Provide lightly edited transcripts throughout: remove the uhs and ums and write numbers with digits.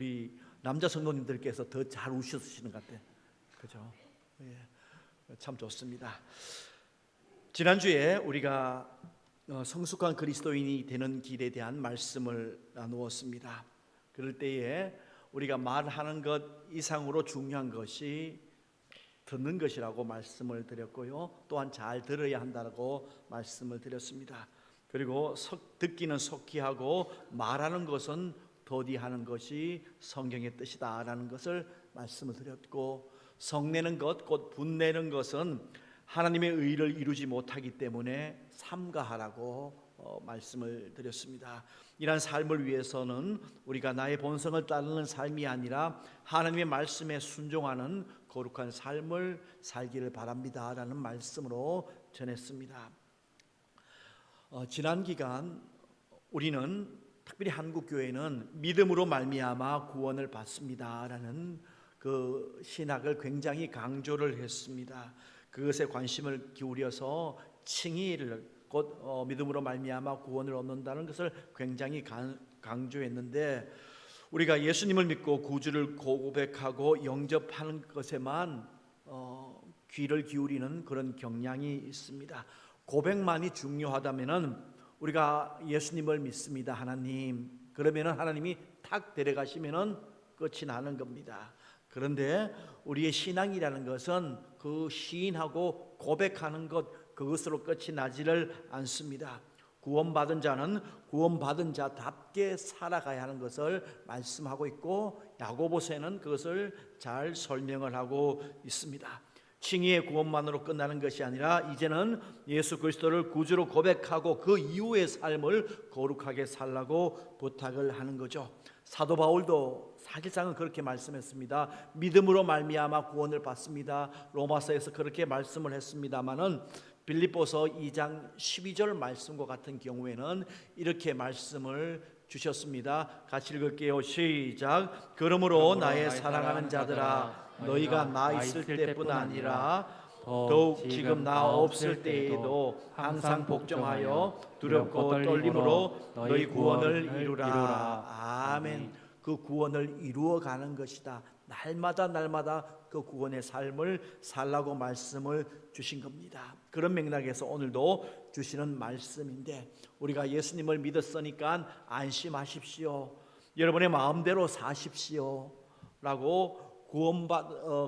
우리 남자 성도님들께서 더 잘 우셔주시는 것 같아요. 그죠? 예, 참 좋습니다. 지난주에 우리가 성숙한 그리스도인이 되는 길에 대한 말씀을 나누었습니다. 그럴 때에 우리가 말하는 것 이상으로 중요한 것이 듣는 것이라고 말씀을 드렸고요, 또한 잘 들어야 한다고 말씀을 드렸습니다. 그리고 듣기는 속히 하고 말하는 것은 더디하는 것이 성경의 뜻이다라는 것을 말씀을 드렸고, 성내는 것, 곧 분내는 것은 하나님의 의를 이루지 못하기 때문에 삼가하라고 말씀을 드렸습니다. 이러한 삶을 위해서는 우리가 나의 본성을 따르는 삶이 아니라 하나님의 말씀에 순종하는 거룩한 삶을 살기를 바랍니다 라는 말씀으로 전했습니다. 지난 기간 우리는, 특별히 한국교회는 믿음으로 말미암아 구원을 받습니다 라는 그 신학을 굉장히 강조를 했습니다. 그것에 관심을 기울여서 칭의를, 곧 믿음으로 말미암아 구원을 얻는다는 것을 굉장히 강조했는데, 우리가 예수님을 믿고 구주를 고백하고 영접하는 것에만 귀를 기울이는 그런 경향이 있습니다. 고백만이 중요하다면은 우리가 예수님을 믿습니다 하나님, 그러면은 하나님이 탁 데려가시면은 끝이 나는 겁니다. 그런데 우리의 신앙이라는 것은 그 시인하고 고백하는 것, 그것으로 끝이 나지를 않습니다. 구원받은 자는 구원받은 자답게 살아가야 하는 것을 말씀하고 있고, 야고보서에는 그것을 잘 설명을 하고 있습니다. 칭의의 구원만으로 끝나는 것이 아니라 이제는 예수 그리스도를 구주로 고백하고 그 이후의 삶을 거룩하게 살라고 부탁을 하는 거죠. 사도 바울도 사실상은 그렇게 말씀했습니다. 믿음으로 말미암아 구원을 받습니다. 로마서에서 그렇게 말씀을 했습니다마는 빌립보서 2장 12절 말씀과 같은 경우에는 이렇게 말씀을 주셨습니다. 같이 읽을게요. 시작. 그러므로 나의 사랑하는 자들아, 너희가 나 있을 때뿐 아니라 더욱 지금 나 없을 때에도 항상 복종하여 두렵고 떨림으로 너희 구원을 이루라. 아멘. 그 구원을 이루어가는 것이다. 날마다 그 구원의 삶을 살라고 말씀을 주신 겁니다. 그런 맥락에서 오늘도 주시는 말씀인데, 우리가 예수님을 믿었으니까 안심하십시오, 여러분의 마음대로 사십시오 라고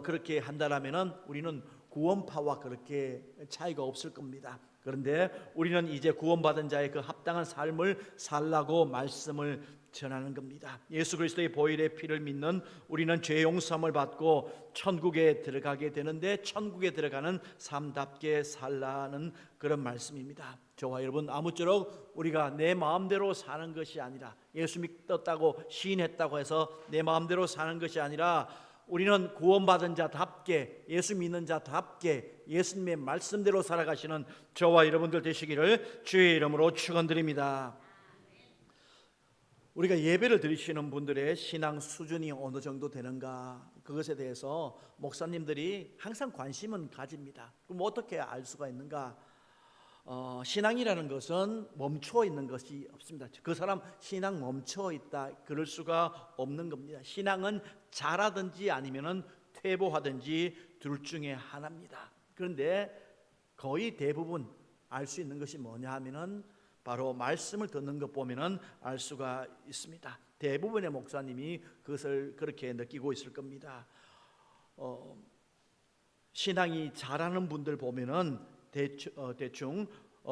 그렇게 한다라면은 우리는 구원파와 그렇게 차이가 없을 겁니다. 그런데 우리는 이제 구원받은 자의 그 합당한 삶을 살라고 말씀을 전하는 겁니다. 예수 그리스도의 보혈의 피를 믿는 우리는 죄 용서함을 받고 천국에 들어가게 되는데, 천국에 들어가는 삶답게 살라는 그런 말씀입니다. 저와 여러분, 아무쪼록 우리가 내 마음대로 사는 것이 아니라, 예수 믿었다고 시인했다고 해서 내 마음대로 사는 것이 아니라, 우리는 구원받은 자답게, 예수 믿는 자답게 예수님의 말씀대로 살아가시는 저와 여러분들 되시기를 주의 이름으로 축원드립니다. 우리가 예배를 드리시는 분들의 신앙 수준이 어느 정도 되는가, 그것에 대해서 목사님들이 항상 관심은 가집니다. 그럼 어떻게 알 수가 있는가? 신앙이라는 것은 멈춰 있는 것이 없습니다. 그 사람 신앙 멈춰 있다, 그럴 수가 없는 겁니다. 신앙은 잘하든지 아니면은 퇴보하든지 둘 중에 하나입니다. 그런데 거의 대부분 알 수 있는 것이 뭐냐 하면은 바로 말씀을 듣는 것 보면은 알 수가 있습니다. 대부분의 목사님이 그것을 그렇게 느끼고 있을 겁니다. 신앙이 잘하는 분들 보면은 대충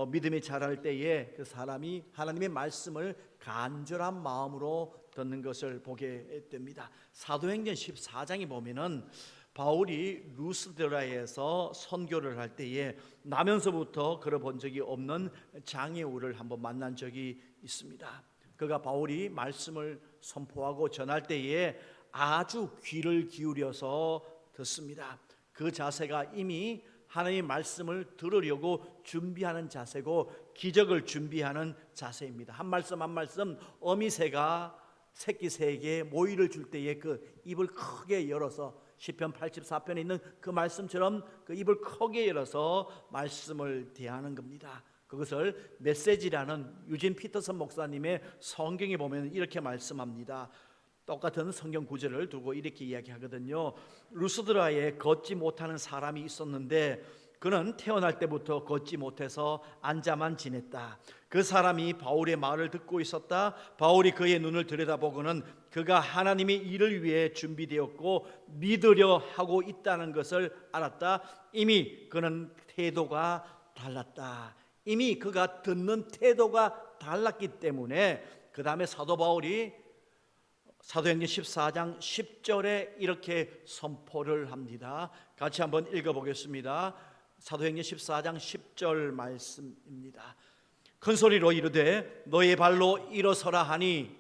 믿음이 자랄 때에 그 사람이 하나님의 말씀을 간절한 마음으로 듣는 것을 보게 됩니다. 사도행전 14장에 보면은 바울이 루스드라에서 선교를 할 때에 나면서부터 걸어본 적이 없는 장애우를 한번 만난 적이 있습니다. 그가 바울이 말씀을 선포하고 전할 때에 아주 귀를 기울여서 듣습니다. 그 자세가 이미 하나님의 말씀을 들으려고 준비하는 자세고, 기적을 준비하는 자세입니다. 한 말씀 한 말씀, 어미새가 새끼 새에게 모이를 줄 때에 그 입을 크게 열어서, 시편 84편에 있는 그 말씀처럼 그 입을 크게 열어서 말씀을 대하는 겁니다. 그것을 메시지라는 유진 피터슨 목사님의 성경에 보면 이렇게 말씀합니다. 똑같은 성경 구절을 두고 이렇게 이야기하거든요. 루스드라에 걷지 못하는 사람이 있었는데 그는 태어날 때부터 걷지 못해서 앉아만 지냈다. 그 사람이 바울의 말을 듣고 있었다. 바울이 그의 눈을 들여다보고는 그가 하나님의 일을 위해 준비되었고 믿으려 하고 있다는 것을 알았다. 이미 그는 태도가 달랐다. 이미 그가 듣는 태도가 달랐기 때문에 그 다음에 사도 바울이 사도행전 14장 10절에 이렇게 선포를 합니다. 같이 한번 읽어보겠습니다. 사도행전 14장 10절 말씀입니다. 큰 소리로 이르되 너의 발로 일어서라 하니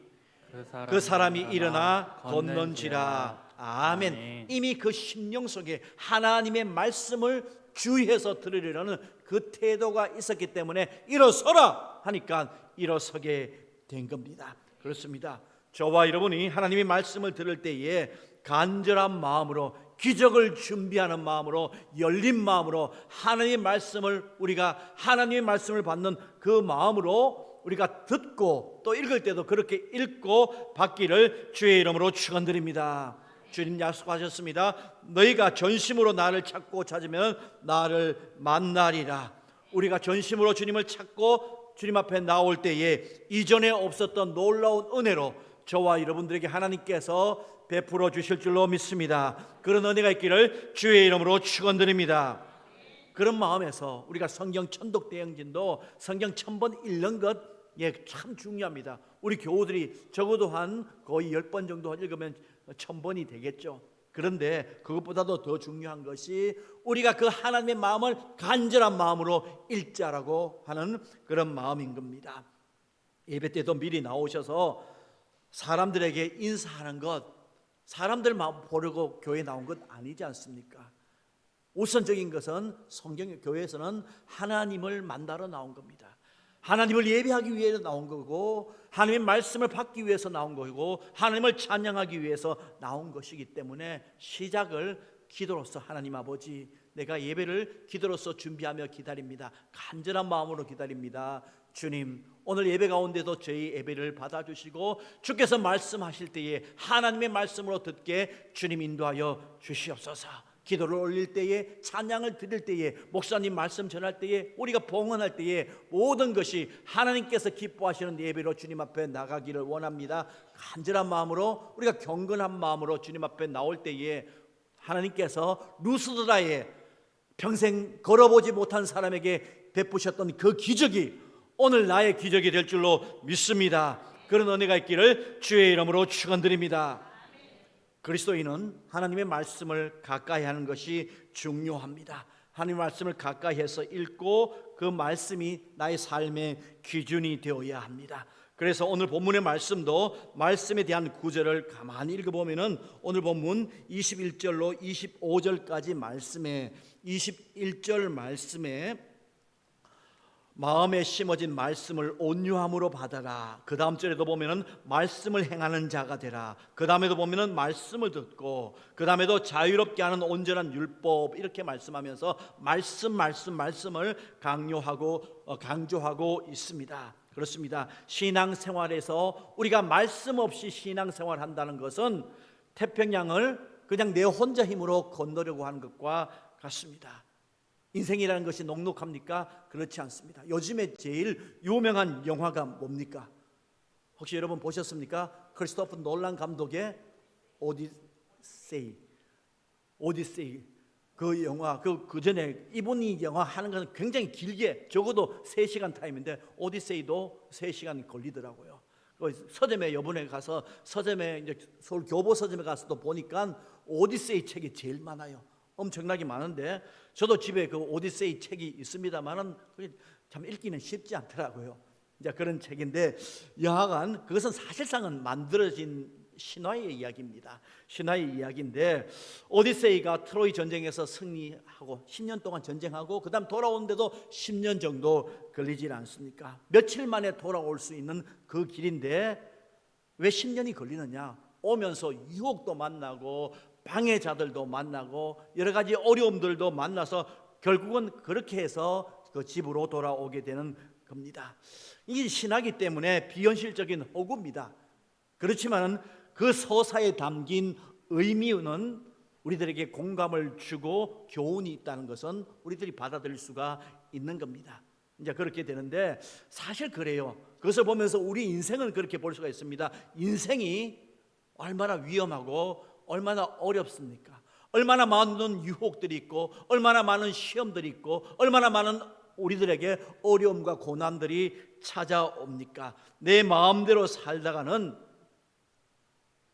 그 사람이 일어나 걷는지라. 아멘. 이미 그 심령 속에 하나님의 말씀을 주의해서 들으려는 그 태도가 있었기 때문에 일어서라 하니까 일어서게 된 겁니다. 그렇습니다. 저와 여러분이 하나님의 말씀을 들을 때에 간절한 마음으로, 기적을 준비하는 마음으로, 열린 마음으로 하나님의 말씀을, 우리가 하나님의 말씀을 받는 그 마음으로 우리가 듣고 또 읽을 때도 그렇게 읽고 받기를 주의 이름으로 축원드립니다. 주님 약속하셨습니다. 너희가 전심으로 나를 찾고 찾으면 나를 만나리라. 우리가 전심으로 주님을 찾고 주님 앞에 나올 때에 이전에 없었던 놀라운 은혜로 저와 여러분들에게 하나님께서 베풀어 주실 줄로 믿습니다. 그런 은혜가 있기를 주의 이름으로 축원드립니다. 그런 마음에서 우리가 성경 천독 대행진도 성경 1000번 읽는 것 참 중요합니다. 우리 교우들이 적어도 한 거의 10번 정도 읽으면 1000번이 되겠죠. 그런데 그것보다도 더 중요한 것이 우리가 그 하나님의 마음을 간절한 마음으로 읽자라고 하는 그런 마음인 겁니다. 예배 때도 미리 나오셔서 사람들에게 인사하는 것, 사람들 마음 보려고 교회 나온 것 아니지 않습니까? 우선적인 것은 성경 교회에서는 하나님을 만나러 나온 겁니다. 하나님을 예배하기 위해서 나온 거고, 하나님의 말씀을 받기 위해서 나온 거고, 하나님을 찬양하기 위해서 나온 것이기 때문에 시작을 기도로서, 하나님 아버지, 내가 예배를 기도로서 준비하며 기다립니다. 간절한 마음으로 기다립니다. 주님, 오늘 예배 가운데도 저희 예배를 받아주시고 주께서 말씀하실 때에 하나님의 말씀으로 듣게 주님 인도하여 주시옵소서. 기도를 올릴 때에, 찬양을 드릴 때에, 목사님 말씀 전할 때에, 우리가 봉헌할 때에 모든 것이 하나님께서 기뻐하시는 예배로 주님 앞에 나가기를 원합니다. 간절한 마음으로, 우리가 경건한 마음으로 주님 앞에 나올 때에 하나님께서 루스드라에 평생 걸어보지 못한 사람에게 베푸셨던 그 기적이 오늘 나의 기적이 될 줄로 믿습니다. 그런 은혜가 있기를 주의 이름으로 축원드립니다. 그리스도인은 하나님의 말씀을 가까이 하는 것이 중요합니다. 하나님의 말씀을 가까이 해서 읽고 그 말씀이 나의 삶의 기준이 되어야 합니다. 그래서 오늘 본문의 말씀도 말씀에 대한 구절을 가만히 읽어보면 오늘 본문 21절로 25절까지 말씀에 21절 말씀에 마음에 심어진 말씀을 온유함으로 받아라. 그 다음 절에도 보면은 말씀을 행하는 자가 되라. 그 다음에도 보면은 말씀을 듣고, 그 다음에도 자유롭게 하는 온전한 율법, 이렇게 말씀하면서 말씀을 강조하고 있습니다. 그렇습니다. 신앙생활에서 우리가 말씀 없이 신앙생활 한다는 것은 태평양을 그냥 내 혼자 힘으로 건너려고 하는 것과 같습니다. 인생이라는 것이 녹록합니까? 그렇지 않습니다. 요즘에 제일 유명한 영화가 뭡니까? 혹시 여러분 보셨습니까? 크리스토퍼 놀란 감독의 오디세이. 그 영화, 그 전에 이분이 영화 하는 것은 굉장히 길게, 적어도 3시간 타임인데 오디세이도 3시간 걸리더라고요. 서점에 요번에 가서 서점에 이제 서울 교보 서점에 가서도 보니까 오디세이 책이 제일 많아요. 엄청나게 많은데 저도 집에 그 오디세이 책이 있습니다만은 참 읽기는 쉽지 않더라고요. 이제 그런 책인데 여하간 그것은 사실상은 만들어진 신화의 이야기입니다. 신화의 이야기인데 오디세이가 트로이 전쟁에서 승리하고 10년 동안 전쟁하고 그 다음 돌아오는데도 10년 정도 걸리질 않습니까? 며칠 만에 돌아올 수 있는 그 길인데 왜 10년이 걸리느냐? 오면서 유혹도 만나고 방해자들도 만나고 여러 가지 어려움들도 만나서 결국은 그렇게 해서 그 집으로 돌아오게 되는 겁니다. 이 신화기 때문에 비현실적인 호구입니다. 그렇지만은 그 서사에 담긴 의미는 우리들에게 공감을 주고 교훈이 있다는 것은 우리들이 받아들일 수가 있는 겁니다. 이제 그렇게 되는데 사실 그래요. 그것을 보면서 우리 인생은 그렇게 볼 수가 있습니다. 인생이 얼마나 위험하고 얼마나 어렵습니까? 얼마나 많은 유혹들이 있고 얼마나 많은 시험들이 있고 얼마나 많은 우리들에게 어려움과 고난들이 찾아옵니까? 내 마음대로 살다가는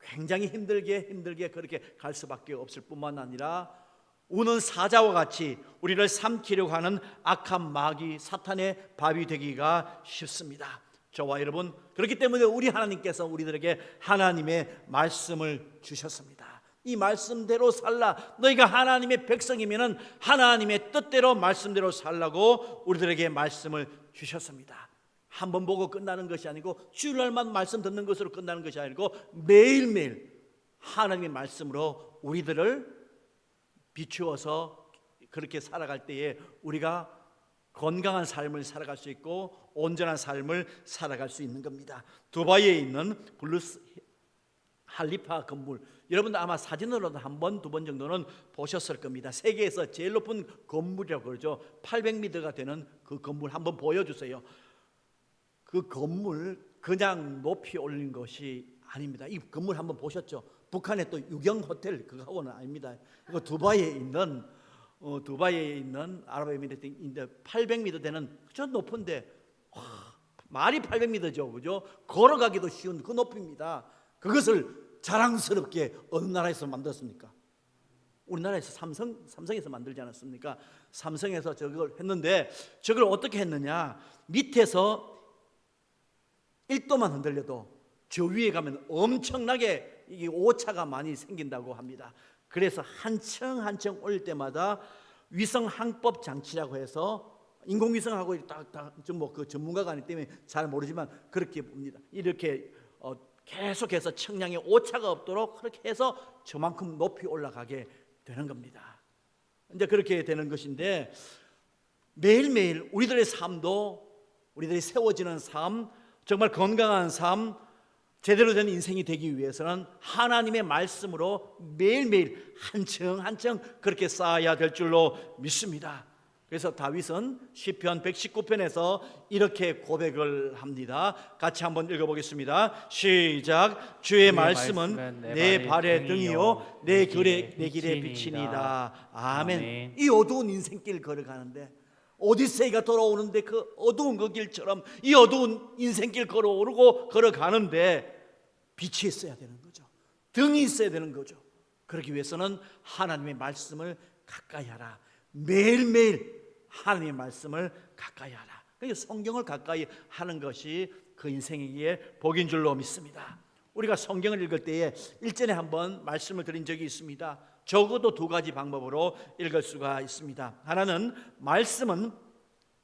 굉장히 힘들게 그렇게 갈 수밖에 없을 뿐만 아니라 우는 사자와 같이 우리를 삼키려고 하는 악한 마귀 사탄의 밥이 되기가 쉽습니다. 저와 여러분, 그렇기 때문에 우리 하나님께서 우리들에게 하나님의 말씀을 주셨습니다. 이 말씀대로 살라. 너희가 하나님의 백성이면은 하나님의 뜻대로 말씀대로 살라고 우리들에게 말씀을 주셨습니다. 한 번 보고 끝나는 것이 아니고 주일날만 말씀 듣는 것으로 끝나는 것이 아니고 매일매일 하나님의 말씀으로 우리들을 비추어서 그렇게 살아갈 때에 우리가 건강한 삶을 살아갈 수 있고 온전한 삶을 살아갈 수 있는 겁니다. 두바이에 있는 블루스 할리파 건물, 여러분들 아마 사진으로도 한 번, 두 번 정도는 보셨을 겁니다. 세계에서 제일 높은 건물이라고 그러죠. 800m가 되는 그 건물 한번 보여주세요. 그 건물 그냥 높이 올린 것이 아닙니다. 이 건물 한번 보셨죠? 북한의 또 유경 호텔 그거하고는 아닙니다. 이거 두바이에 있는 아랍에미리트인데 800m 되는 저 높은데 말이 800m죠, 그죠? 걸어가기도 쉬운 그 높이입니다. 그것을 자랑스럽게 어느 나라에서 만들었습니까? 우리나라에서 삼성에서 만들지 않았습니까? 삼성에서 저걸 했는데 저걸 어떻게 했느냐? 밑에서 1도만 흔들려도 저 위에 가면 엄청나게 이게 오차가 많이 생긴다고 합니다. 그래서 한층 올릴 때마다 위성 항법 장치라고 해서 인공위성하고 그 전문가가 아니기 때문에 잘 모르지만 그렇게 봅니다. 이렇게 계속해서 청량에 오차가 없도록 그렇게 해서 저만큼 높이 올라가게 되는 겁니다. 이제 그렇게 되는 것인데 매일매일 우리들의 삶도 우리들이 세워지는 삶, 정말 건강한 삶, 제대로 된 인생이 되기 위해서는 하나님의 말씀으로 매일매일 한층 그렇게 쌓아야 될 줄로 믿습니다. 그래서 다윗은 시편 119편에서 이렇게 고백을 합니다. 같이 한번 읽어보겠습니다. 시작. 주의 말씀은 내 발의 등이요 내 길의 빛이니이다. 아멘. 이 어두운 인생길 걸어가는데 오디세이가 돌아오는데 그 어두운 그 길처럼 이 어두운 인생길 걸어가는데 빛이 있어야 되는 거죠. 등이 있어야 되는 거죠. 그러기 위해서는 하나님의 말씀을 가까이 하라. 매일매일 하나님의 말씀을 가까이 하라. 그러니까 성경을 가까이 하는 것이 그 인생에게 복인 줄로 믿습니다. 우리가 성경을 읽을 때에 일전에 한번 말씀을 드린 적이 있습니다. 적어도 두 가지 방법으로 읽을 수가 있습니다. 하나는 말씀은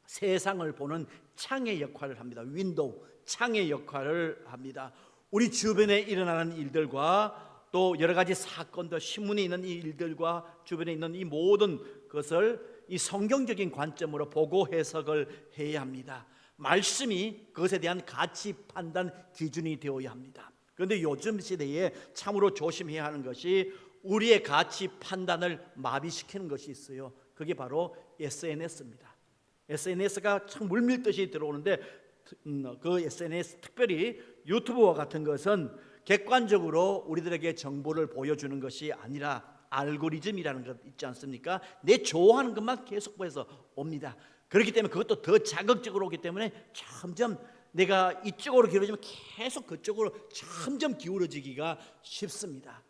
세상을 보는 창의 역할을 합니다. 윈도우, 창의 역할을 합니다. 우리 주변에 일어나는 일들과 또 여러 가지 사건들, 신문에 있는 이 일들과 주변에 있는 이 모든 것을 이 성경적인 관점으로 보고 해석을 해야 합니다. 말씀이 그것에 대한 가치 판단 기준이 되어야 합니다. 그런데 요즘 시대에 참으로 조심해야 하는 것이 우리의 가치 판단을 마비시키는 것이 있어요. 그게 바로 SNS입니다. SNS가 참 물밀듯이 들어오는데 그 SNS, 특별히 유튜브와 같은 것은 객관적으로 우리들에게 정보를 보여주는 것이 아니라 알고리즘이라는 것 있지 않습니까? 내 좋아하는 것만 계속 보여서 옵니다. 그렇기 때문에 그것도 더 자극적으로 오기 때문에 점점 내가 이쪽으로 기울어지면 계속 그쪽으로 점점 기울어지기가 쉽습니다.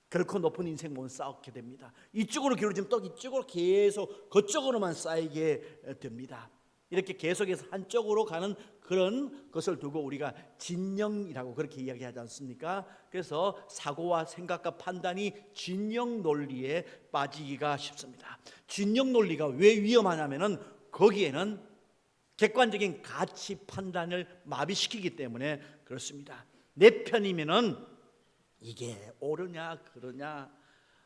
결코 높은 인생 못 쌓게 됩니다. 이쪽으로 기울어지면 또 이쪽으로 계속 그쪽으로만 쌓이게 됩니다. 이렇게 계속해서 한쪽으로 가는 그런 것을 두고 우리가 진영이라고 그렇게 이야기하지 않습니까? 그래서 사고와 생각과 판단이 진영 논리에 빠지기가 쉽습니다. 진영 논리가 왜 위험하냐면은 거기에는 객관적인 가치 판단을 마비시키기 때문에 그렇습니다. 내 편이면은 이게 옳으냐 그러냐,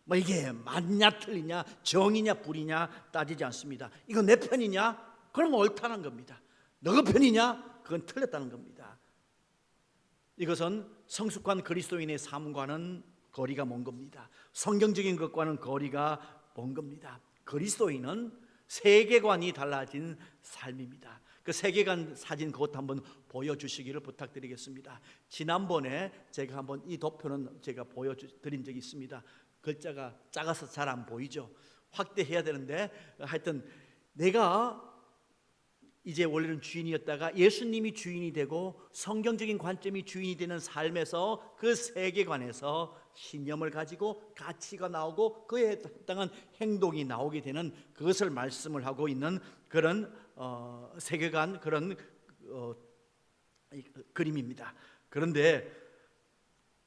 뭐 이게 맞냐 틀리냐, 정이냐 불이냐 따지지 않습니다. 이거 내 편이냐? 그러면 옳다는 겁니다. 너가 편이냐? 그건 틀렸다는 겁니다. 이것은 성숙한 그리스도인의 삶과는 거리가 먼 겁니다. 성경적인 것과는 거리가 먼 겁니다. 그리스도인은 세계관이 달라진 삶입니다. 그 세계관 사진 그것 한번 보여주시기를 부탁드리겠습니다. 지난번에 제가 한번 이 도표는 제가 보여드린 적이 있습니다. 글자가 작아서 잘 안 보이죠. 확대해야 되는데 하여튼 내가 이제 원래는 주인이었다가 예수님이 주인이 되고 성경적인 관점이 주인이 되는 삶에서 그 세계관에서 신념을 가지고 가치가 나오고 그에 해당한 행동이 나오게 되는 그것을 말씀을 하고 있는 그런 세계관, 그런 그림입니다. 그런데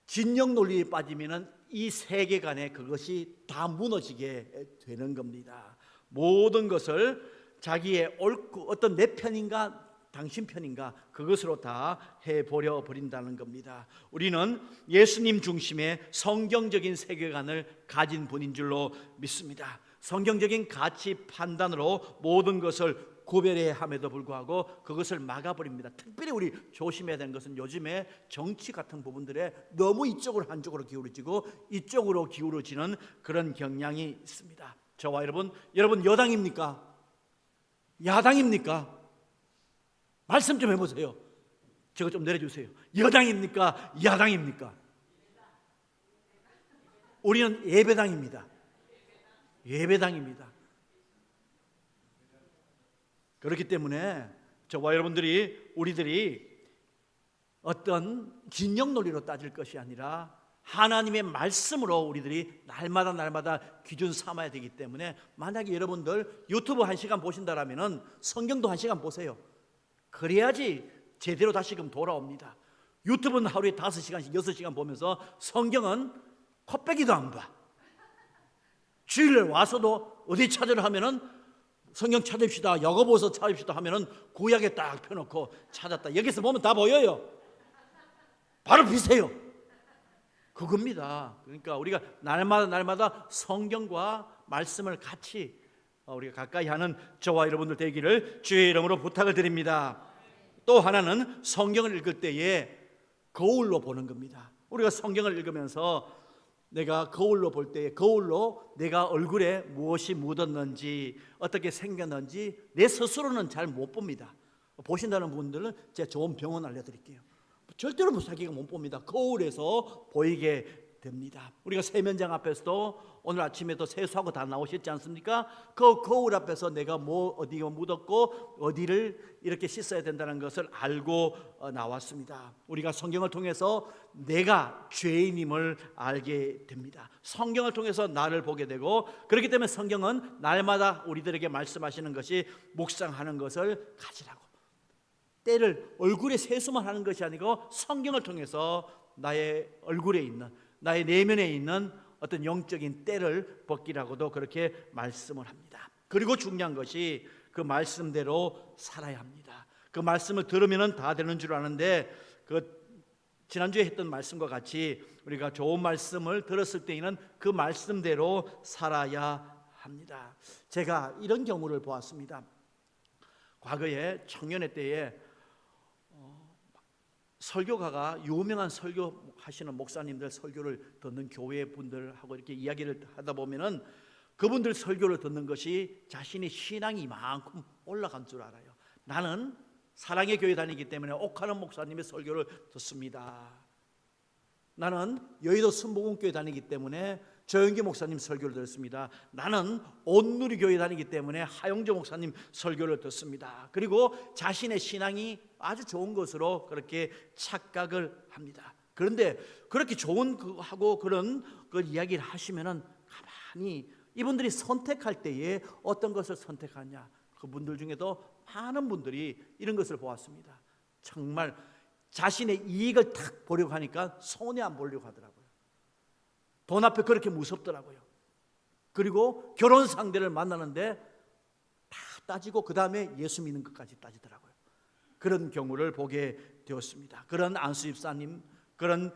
진영 논리에 빠지면은 이 세계관에 그것이 다 무너지게 되는 겁니다. 모든 것을 자기의 옳고 어떤 내 편인가 당신 편인가 그것으로 다 해버려 버린다는 겁니다. 우리는 예수님 중심의 성경적인 세계관을 가진 분인 줄로 믿습니다. 성경적인 가치 판단으로 모든 것을 구별해야 함에도 불구하고 그것을 막아버립니다. 특별히 우리 조심해야 되는 것은 요즘에 정치 같은 부분들에 너무 이쪽으로 한쪽으로 기울어지고 이쪽으로 기울어지는 그런 경향이 있습니다. 저와 여러분 여당입니까? 야당입니까? 말씀 좀 해보세요. 저거 좀 내려주세요. 여당입니까? 야당입니까? 우리는 예배당입니다. 예배당입니다. 그렇기 때문에 저와 여러분들이 우리들이 어떤 진영 논리로 따질 것이 아니라 하나님의 말씀으로 우리들이 날마다 기준 삼아야 되기 때문에 만약에 여러분들 유튜브 1시간 보신다라면은 성경도 1시간 보세요. 그래야지 제대로 다시금 돌아옵니다. 유튜브는 하루에 5시간씩 6시간 보면서 성경은 콧배기도 안 봐. 주일날 와서도 어디 찾으려 하면은 성경 찾읍시다, 야고보서 찾읍시다 하면은 구약에 딱 펴놓고 찾았다. 여기서 보면 다 보여요. 바로 비세요. 그겁니다. 그러니까 우리가 날마다 성경과 말씀을 같이 우리가 가까이 하는 저와 여러분들 되기를 주의 이름으로 부탁을 드립니다. 또 하나는 성경을 읽을 때에 거울로 보는 겁니다. 우리가 성경을 읽으면서 내가 거울로 볼 때에 거울로 내가 얼굴에 무엇이 묻었는지 어떻게 생겼는지 내 스스로는 잘 못 봅니다. 보신다는 분들은 제가 좋은 병원 알려드릴게요. 절대로 자기가 못 봅니다. 거울에서 보이게 됩니다. 우리가 세면장 앞에서도 오늘 아침에도 세수하고 다 나오셨지 않습니까? 그 거울 앞에서 내가 어디가 묻었고 어디를 이렇게 씻어야 된다는 것을 알고 나왔습니다. 우리가 성경을 통해서 내가 죄인임을 알게 됩니다. 성경을 통해서 나를 보게 되고 그렇기 때문에 성경은 날마다 우리들에게 말씀하시는 것이 묵상하는 것을 가지라고. 때를 얼굴에 세수만 하는 것이 아니고 성경을 통해서 나의 얼굴에 있는 나의 내면에 있는 어떤 영적인 때를 벗기라고도 그렇게 말씀을 합니다. 그리고 중요한 것이 그 말씀대로 살아야 합니다. 그 말씀을 들으면 다 되는 줄 아는데 그 지난주에 했던 말씀과 같이 우리가 좋은 말씀을 들었을 때에는 그 말씀대로 살아야 합니다. 제가 이런 경우를 보았습니다. 과거에 청년회 때에 설교가가 유명한 설교하시는 목사님들 설교를 듣는 교회 분들하고 이렇게 이야기를 하다 보면은 그분들 설교를 듣는 것이 자신의 신앙이 이만큼 올라간 줄 알아요. 나는 사랑의 교회 다니기 때문에 옥하는 목사님의 설교를 듣습니다. 나는 여의도 순복음교회 다니기 때문에 조영기 목사님 설교를 듣습니다. 나는 온누리교회 다니기 때문에 하용조 목사님 설교를 듣습니다. 그리고 자신의 신앙이 아주 좋은 것으로 그렇게 착각을 합니다. 그런데 그렇게 좋은 하고 그런 그 이야기를 하시면은 가만히 이분들이 선택할 때에 어떤 것을 선택하냐, 그분들 중에도 많은 분들이 이런 것을 보았습니다. 정말 자신의 이익을 탁 보려고 하니까 손해 안 보려고 하더라고요. 돈 앞에 그렇게 무섭더라고요. 그리고 결혼 상대를 만나는데 다 따지고 그 다음에 예수 믿는 것까지 따지더라고요. 그런 경우를 보게 되었습니다. 그런 안수 집사님, 그런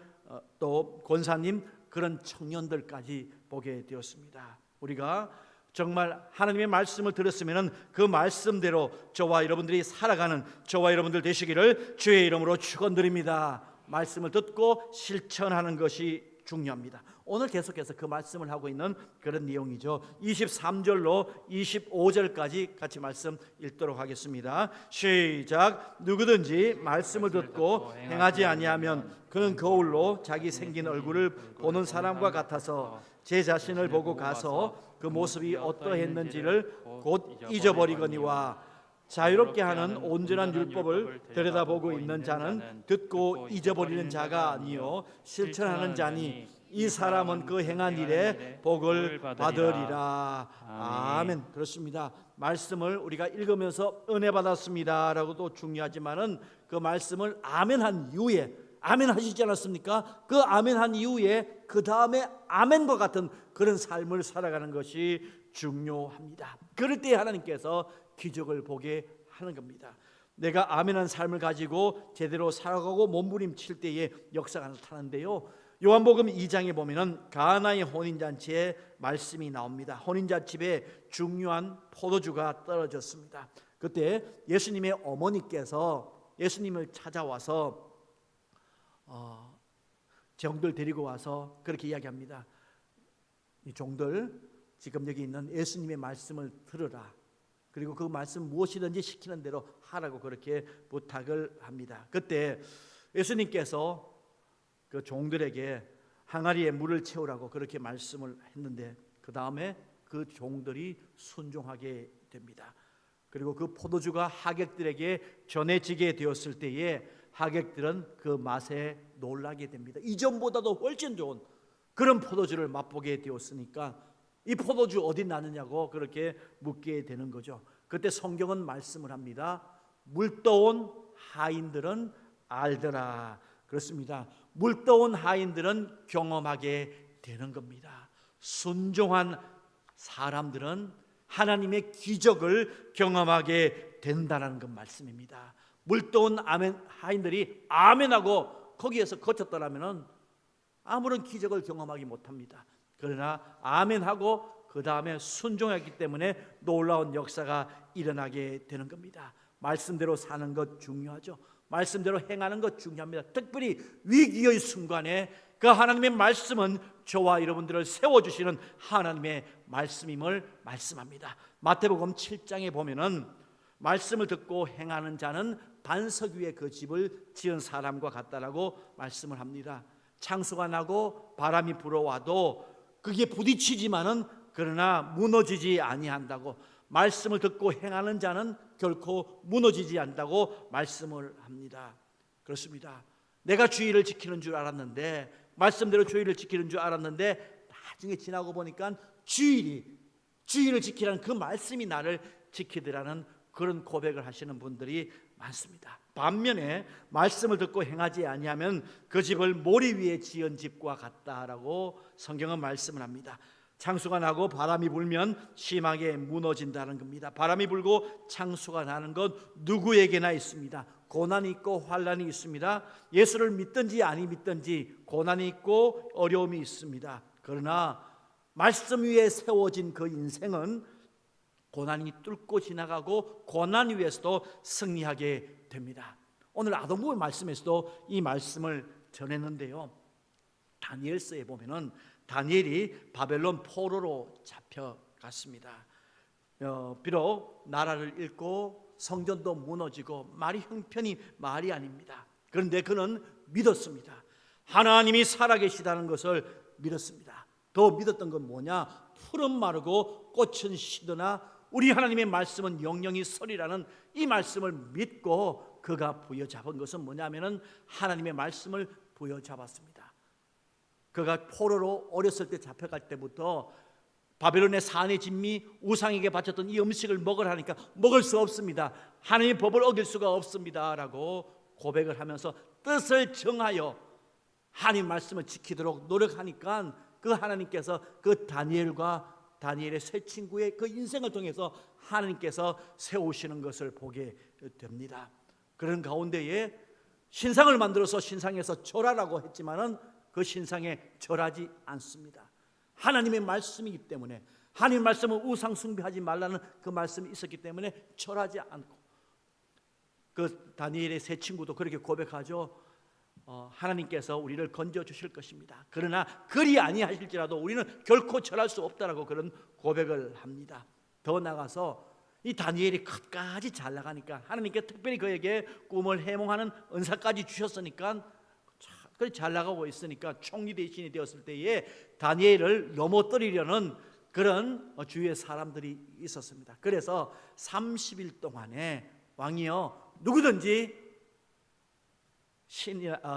또 권사님, 그런 청년들까지 보게 되었습니다. 우리가 정말 하나님의 말씀을 들었으면 그 말씀대로 저와 여러분들이 살아가는 저와 여러분들 되시기를 주의 이름으로 축원드립니다. 말씀을 듣고 실천하는 것이 중요합니다. 오늘 계속해서 그 말씀을 하고 있는 그런 내용이죠. 23절로 25절까지 같이 말씀 읽도록 하겠습니다. 시작. 누구든지 말씀을 듣고 행하지 아니하면 그는 거울로 자기 생긴 얼굴을 보는 사람과 같아서 제 자신을 보고 가서 그 모습이 어떠했는지를 곧 잊어버리거니와 자유롭게 하는 온전한 율법을 들여다보고 있는 자는 듣고 잊어버리는 자가 아니요 실천하는 자니 이 사람은 그 행한 일에 복을 받으리라. 아멘. 그렇습니다. 말씀을 우리가 읽으면서 은혜 받았습니다라고도 중요하지만은 그 말씀을 아멘한 이후에, 아멘 하시지 않았습니까? 그 아멘한 이후에 그 다음에 아멘과 같은 그런 삶을 살아가는 것이 중요합니다. 그럴 때 하나님께서 기적을 보게 하는 겁니다. 내가 아멘한 삶을 가지고 제대로 살아가고 몸부림칠 때에 역사가 나타나는데요. 요한복음 2장에 보면은 가나의 혼인잔치에 말씀이 나옵니다. 혼인잔치에 중요한 포도주가 떨어졌습니다. 그때 예수님의 어머니께서 예수님을 찾아와서 종들 데리고 와서 그렇게 이야기합니다. 이 종들 지금 여기 있는 예수님의 말씀을 들으라. 그리고 그 말씀 무엇이든지 시키는 대로 하라고 그렇게 부탁을 합니다. 그때 예수님께서 그 종들에게 항아리에 물을 채우라고 그렇게 말씀을 했는데 그 다음에 그 종들이 순종하게 됩니다. 그리고 그 포도주가 하객들에게 전해지게 되었을 때에 하객들은 그 맛에 놀라게 됩니다. 이전보다도 훨씬 좋은 그런 포도주를 맛보게 되었으니까 이 포도주 어디 나느냐고 그렇게 묻게 되는 거죠. 그때 성경은 말씀을 합니다. 물떠온 하인들은 알더라. 그렇습니다. 물떠온 하인들은 경험하게 되는 겁니다. 순종한 사람들은 하나님의 기적을 경험하게 된다는 그 말씀입니다. 물떠온 하인들이 아멘하고 거기에서 거쳤더라면 아무런 기적을 경험하기 못합니다. 그러나 아멘하고 그 다음에 순종했기 때문에 놀라운 역사가 일어나게 되는 겁니다. 말씀대로 사는 것 중요하죠. 말씀대로 행하는 것 중요합니다. 특별히 위기의 순간에 그 하나님의 말씀은 저와 여러분들을 세워주시는 하나님의 말씀임을 말씀합니다. 마태복음 7장에 보면은 말씀을 듣고 행하는 자는 반석 위에 그 집을 지은 사람과 같다라고 말씀을 합니다. 창수가 나고 바람이 불어와도 그게 부딪히지만은 그러나 무너지지 아니한다고, 말씀을 듣고 행하는 자는 결코 무너지지 않는다고 말씀을 합니다. 그렇습니다. 내가 주의를 지키는 줄 알았는데, 말씀대로 주의를 지키는 줄 알았는데 나중에 지나고 보니까 주의를 지키라는 그 말씀이 나를 지키더라는 그런 고백을 하시는 분들이 많습니다. 반면에 말씀을 듣고 행하지 아니하면 그 집을 모리 위에 지은 집과 같다라고 성경은 말씀을 합니다. 창수가 나고 바람이 불면 심하게 무너진다는 겁니다. 바람이 불고 창수가 나는 건 누구에게나 있습니다. 고난이 있고 환난이 있습니다. 예수를 믿든지 아니 믿든지 고난이 있고 어려움이 있습니다. 그러나 말씀 위에 세워진 그 인생은 고난이 뚫고 지나가고 고난 위에서도 승리하게 됩니다. 오늘 아동복음 말씀에서도 이 말씀을 전했는데요. 다니엘서에 보면은 다니엘이 바벨론 포로로 잡혀갔습니다. 비록 나라를 잃고 성전도 무너지고 말이 형편이 말이 아닙니다. 그런데 그는 믿었습니다. 하나님이 살아계시다는 것을 믿었습니다. 더 믿었던 건 뭐냐? 풀은 마르고 꽃은 시드나 우리 하나님의 말씀은 영영이 서리라는 이 말씀을 믿고 그가 부여잡은 것은 뭐냐면은 하나님의 말씀을 부여잡았습니다. 그가 포로로 어렸을 때 잡혀갈 때부터 바벨론의 산의 진미 우상에게 바쳤던 이 음식을 먹으라니까 먹을 수 없습니다. 하나님의 법을 어길 수가 없습니다 라고 고백을 하면서 뜻을 정하여 하나님 말씀을 지키도록 노력하니까 그 하나님께서 그 다니엘의 세 친구의 그 인생을 통해서 하나님께서 세우시는 것을 보게 됩니다. 그런 가운데에 신상을 만들어서 신상에서 절하라고 했지만은 그 신상에 절하지 않습니다. 하나님의 말씀이기 때문에, 하나님의 말씀은 우상 숭배하지 말라는 그 말씀이 있었기 때문에 절하지 않고, 그 다니엘의 세 친구도 그렇게 고백하죠. 하나님께서 우리를 건져 주실 것입니다. 그러나 그리 아니하실지라도 우리는 결코 절할 수 없다라고 그런 고백을 합니다. 더 나가서 이 다니엘이 끝까지 잘 나가니까 하나님께 특별히 그에게 꿈을 해몽하는 은사까지 주셨으니까 잘 나가고 있으니까 총리 대신이 되었을 때에 다니엘을 넘어뜨리려는 그런 주위의 사람들이 있었습니다. 그래서 30일 동안에 왕이여 누구든지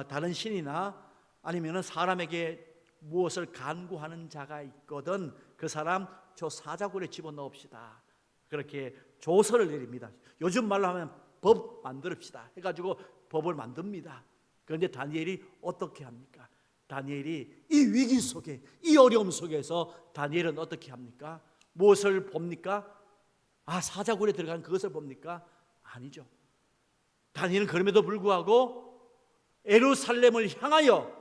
다른 신이나 아니면 사람에게 무엇을 간구하는 자가 있거든 그 사람 저 사자굴에 집어넣읍시다. 그렇게 조서를 내립니다. 요즘 말로 하면 법 만들읍시다 해가지고 법을 만듭니다. 그런데 다니엘이 어떻게 합니까? 다니엘이 이 위기 속에 이 어려움 속에서 다니엘은 어떻게 합니까? 무엇을 봅니까? 사자굴에 들어간 그것을 봅니까? 아니죠. 다니엘은 그럼에도 불구하고 예루살렘을 향하여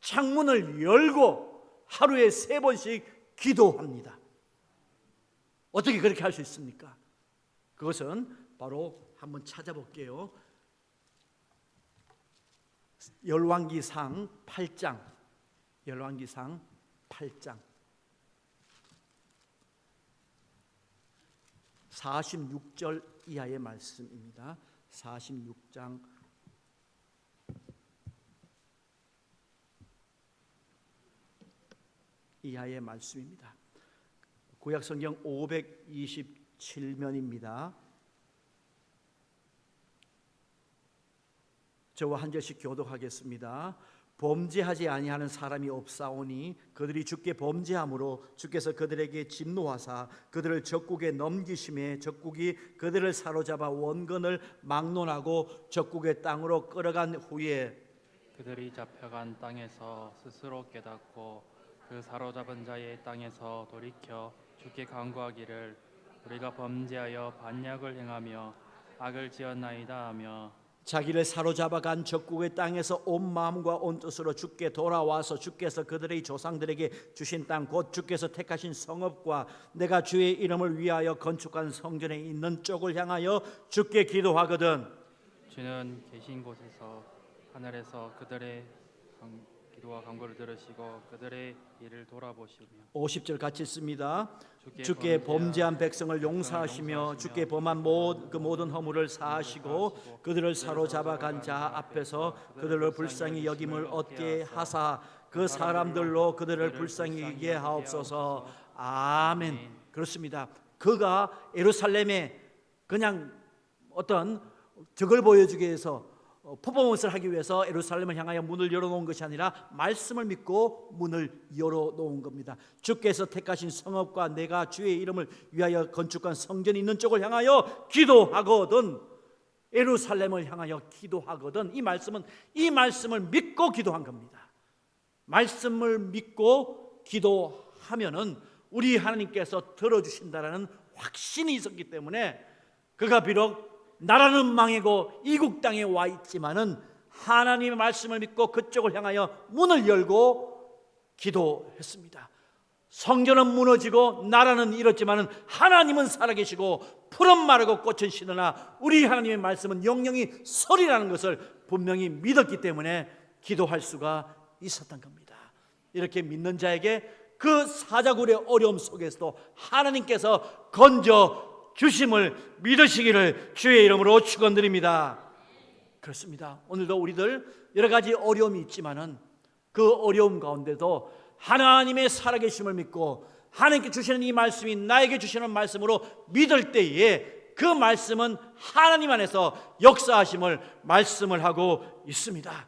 창문을 열고 하루에 3번씩 기도합니다. 어떻게 그렇게 할 수 있습니까? 그것은 바로 한번 찾아볼게요. 열왕기상 8장 46절 이하의 말씀입니다. 46장 이하의 말씀입니다. 구약성경 527면입니다. 저와 한 절씩 교독하겠습니다. 범죄하지 아니하는 사람이 없사오니 그들이 주께 범죄함으로 주께서 그들에게 진노하사 그들을 적국에 넘기심에 적국이 그들을 사로잡아 원근을 막론하고 적국의 땅으로 끌어간 후에 그들이 잡혀간 땅에서 스스로 깨닫고 그 사로잡은 자의 땅에서 돌이켜 주께 간구하기를 우리가 범죄하여 반역을 행하며 악을 지었나이다 하며 자기를 사로잡아간 적국의 땅에서 온 마음과 온 뜻으로 주께 돌아와서 주께서 그들의 조상들에게 주신 땅 곧 주께서 택하신 성읍과 내가 주의 이름을 위하여 건축한 성전에 있는 쪽을 향하여 주께 기도하거든 주는 계신 곳에서 하늘에서 그들의 기도와 간구를 들으시고 그들의 일을 돌아보시며 50절 같이 읽습니다. 주께 범죄한 백성을 용서하시며 주께 범한 모든 허물을 사하시고 그들을 사로잡아간 자 앞에서 그들을 불쌍히 여김을 얻게 하사 그 사람들로 그들을 불쌍히 여기게 하옵소서. 아멘. 그렇습니다. 그가 예루살렘에 그냥 어떤 덕을 보여주기 위해서 퍼포먼스를 하기 위해서 예루살렘을 향하여 문을 열어놓은 것이 아니라 말씀을 믿고 문을 열어놓은 겁니다. 주께서 택하신 성읍과 내가 주의 이름을 위하여 건축한 성전이 있는 쪽을 향하여 기도하거든 예루살렘을 향하여 기도하거든 이 말씀을 믿고 기도한 겁니다. 말씀을 믿고 기도하면은 우리 하나님께서 들어주신다라는 확신이 있었기 때문에 그가 비록 나라는 망이고 이국 땅에 와 있지만은 하나님의 말씀을 믿고 그쪽을 향하여 문을 열고 기도했습니다. 성전은 무너지고 나라는 잃었지만은 하나님은 살아계시고 푸른 마르고 꽃은 시드나 우리 하나님의 말씀은 영영이 서리라는 것을 분명히 믿었기 때문에 기도할 수가 있었던 겁니다. 이렇게 믿는 자에게 그 사자굴의 어려움 속에서도 하나님께서 건져 주심을 믿으시기를 주의 이름으로 축원드립니다. 그렇습니다. 오늘도 우리들 여러 가지 어려움이 있지만은 그 어려움 가운데도 하나님의 살아계심을 믿고 하나님께 주시는 이 말씀이 나에게 주시는 말씀으로 믿을 때에 그 말씀은 하나님 안에서 역사하심을 말씀을 하고 있습니다.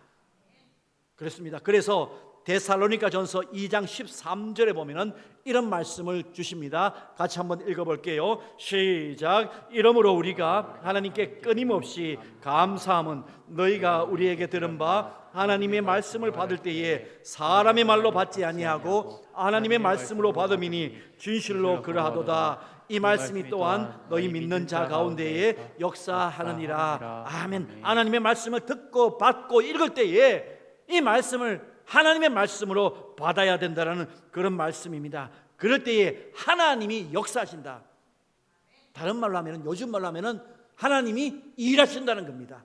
그렇습니다. 그래서 데살로니가전서 2장 13절에 보면은 이런 말씀을 주십니다. 같이 한번 읽어볼게요. 시작. 이러므로 우리가 하나님께 끊임없이 감사함은 너희가 우리에게 들은 바 하나님의 말씀을 받을 때에 사람의 말로 받지 아니하고 하나님의 말씀으로 받음이니 진실로 그러하도다. 이 말씀이 또한 너희 믿는 자 가운데에 역사하느니라. 아멘. 하나님의 말씀을 듣고 받고 읽을 때에 이 말씀을 하나님의 말씀으로 받아야 된다는 그런 말씀입니다. 그럴 때에 하나님이 역사하신다. 다른 말로 하면 요즘 말로 하면 하나님이 일하신다는 겁니다.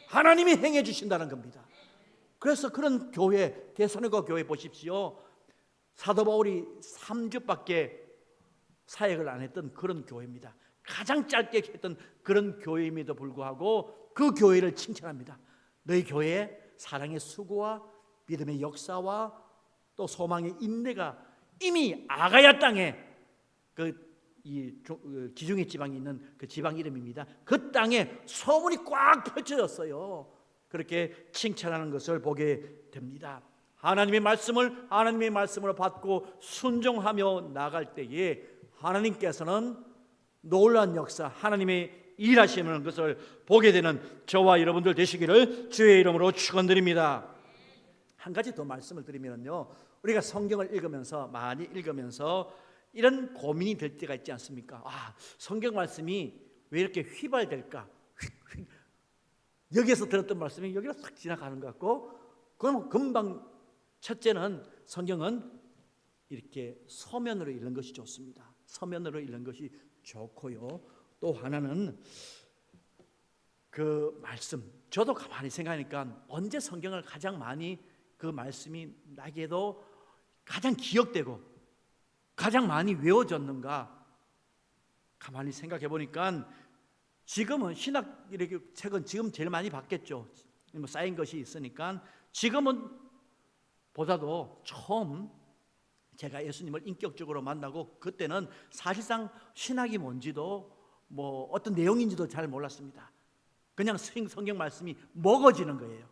하나님이 행해 주신다는 겁니다. 그래서 그런 교회, 데살로니가 교회 보십시오. 사도 바울이 3주밖에 사역을 안 했던 그런 교회입니다. 가장 짧게 했던 그런 교회임에도 불구하고 그 교회를 칭찬합니다. 너희 교회에 사랑의 수고와 믿음의 역사와 또 소망의 인내가 이미 아가야 땅에 지중해 지방에 있는 그 지방 이름입니다. 그 땅에 소문이 꽉 펼쳐졌어요. 그렇게 칭찬하는 것을 보게 됩니다. 하나님의 말씀으로 받고 순종하며 나갈 때에 하나님께서는 놀라운 역사, 하나님의 일하시는 것을 보게 되는 저와 여러분들 되시기를 주의 이름으로 축원드립니다. 한 가지 더 말씀을 드리면요, 우리가 성경을 읽으면서 많이 읽으면서 이런 고민이 될 때가 있지 않습니까? 성경 말씀이 왜 이렇게 휘발될까? 여기에서 들었던 말씀이 여기로 싹 지나가는 것 같고, 그럼 금방 첫째는 성경은 이렇게 서면으로 읽는 것이 좋습니다. 서면으로 읽는 것이 좋고요. 또 하나는 그 말씀, 저도 가만히 생각하니까 언제 성경을 가장 많이 그 말씀이 나에게도 가장 기억되고 가장 많이 외워졌는가 가만히 생각해 보니까 지금은 신학 이렇게 책은 지금 제일 많이 받겠죠. 뭐 쌓인 것이 있으니까 지금은 보다도 처음 제가 예수님을 인격적으로 만나고 그때는 사실상 신학이 뭔지도 뭐 어떤 내용인지도 잘 몰랐습니다. 그냥 성경 말씀이 먹어지는 거예요.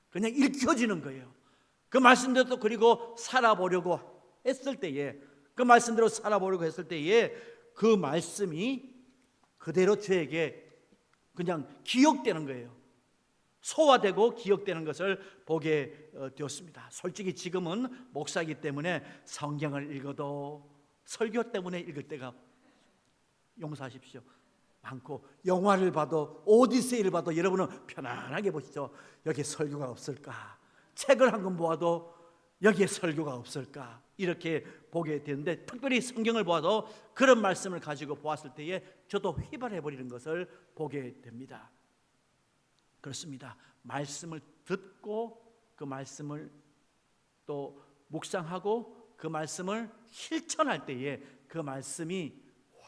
그냥 읽혀지는 거예요. 그 말씀대로 그리고 살아보려고 했을 때에 그 말씀대로 살아보려고 했을 때에 그 말씀이 그대로 저에게 그냥 기억되는 거예요. 소화되고 기억되는 것을 보게 되었습니다. 솔직히 지금은 목사이기 때문에 성경을 읽어도 설교 때문에 읽을 때가 용서하십시오 많고, 영화를 봐도 오디세이를 봐도 여러분은 편안하게 보시죠. 여기에 설교가 없을까? 책을 한 권 보아도 여기에 설교가 없을까? 이렇게 보게 되는데, 특별히 성경을 보아도 그런 말씀을 가지고 보았을 때에 저도 휘발해버리는 것을 보게 됩니다. 그렇습니다. 말씀을 듣고 그 말씀을 또 묵상하고 그 말씀을 실천할 때에 그 말씀이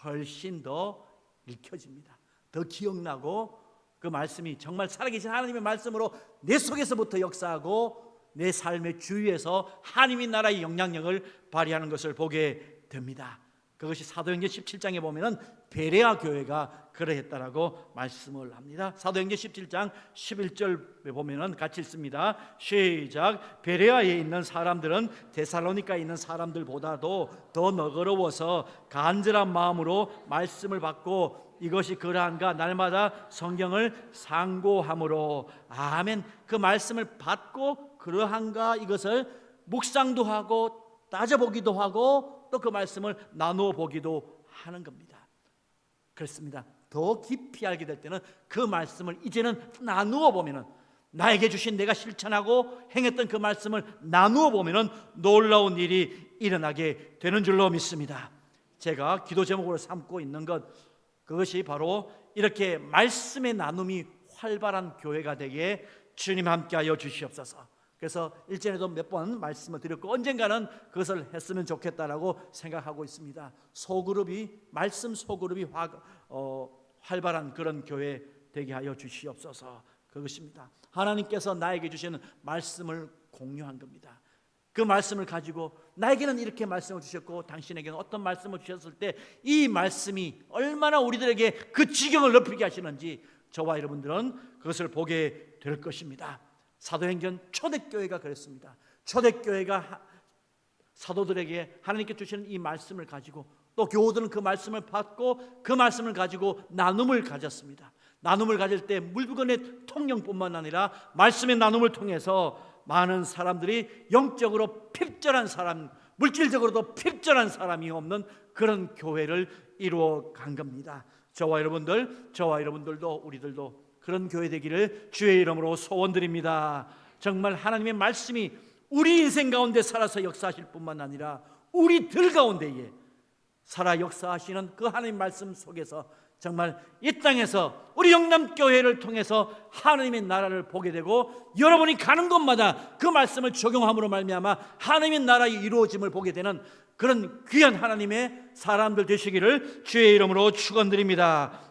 훨씬 더 읽혀집니다. 더 기억나고 그 말씀이 정말 살아계신 하나님의 말씀으로 내 속에서부터 역사하고 내 삶의 주위에서 하나님의 나라의 영향력을 발휘하는 것을 보게 됩니다. 그것이 사도행전 17장에 보면은 베레아 교회가 그러했다라고 말씀을 합니다. 사도행전 17장 11절에 보면은 같이 읽습니다. 시작. 베레아에 있는 사람들은 데살로니가에 있는 사람들보다도 더 너그러워서 간절한 마음으로 말씀을 받고 이것이 그러한가 날마다 성경을 상고함으로. 아멘. 그 말씀을 받고 그러한가 이것을 묵상도 하고 따져보기도 하고 또 그 말씀을 나누어 보기도 하는 겁니다. 그렇습니다. 더 깊이 알게 될 때는 그 말씀을 이제는 나누어 보면은, 나에게 주신 내가 실천하고 행했던 그 말씀을 나누어 보면은 놀라운 일이 일어나게 되는 줄로 믿습니다. 제가 기도 제목으로 삼고 있는 것, 그것이 바로 이렇게 말씀의 나눔이 활발한 교회가 되게 주님 함께하여 주시옵소서. 그래서 일전에도 몇 번 말씀을 드렸고 언젠가는 그것을 했으면 좋겠다라고 생각하고 있습니다. 소그룹이, 말씀 소그룹이 활발한 그런 교회 되게 하여 주시옵소서. 그것입니다. 하나님께서 나에게 주시는 말씀을 공유한 겁니다. 그 말씀을 가지고 나에게는 이렇게 말씀을 주셨고 당신에게는 어떤 말씀을 주셨을 때 이 말씀이 얼마나 우리들에게 그 지경을 높이게 하시는지 저와 여러분들은 그것을 보게 될 것입니다. 사도행전 초대교회가 그랬습니다. 초대교회가 사도들에게 하나님께 주시는 이 말씀을 가지고 또 교우들은 그 말씀을 받고 그 말씀을 가지고 나눔을 가졌습니다. 나눔을 가질 때 물건의 통용뿐만 아니라 말씀의 나눔을 통해서 많은 사람들이 영적으로 핍절한 사람, 물질적으로도 핍절한 사람이 없는 그런 교회를 이루어 간 겁니다. 저와 여러분들도 우리들도 그런 교회 되기를 주의 이름으로 소원드립니다. 정말 하나님의 말씀이 우리 인생 가운데 살아서 역사하실 뿐만 아니라 우리들 가운데에 살아 역사하시는 그 하나님 말씀 속에서 정말 이 땅에서 우리 영남교회를 통해서 하나님의 나라를 보게 되고 여러분이 가는 곳마다 그 말씀을 적용함으로 말미암아 하나님의 나라의 이루어짐을 보게 되는 그런 귀한 하나님의 사람들 되시기를 주의 이름으로 축원드립니다.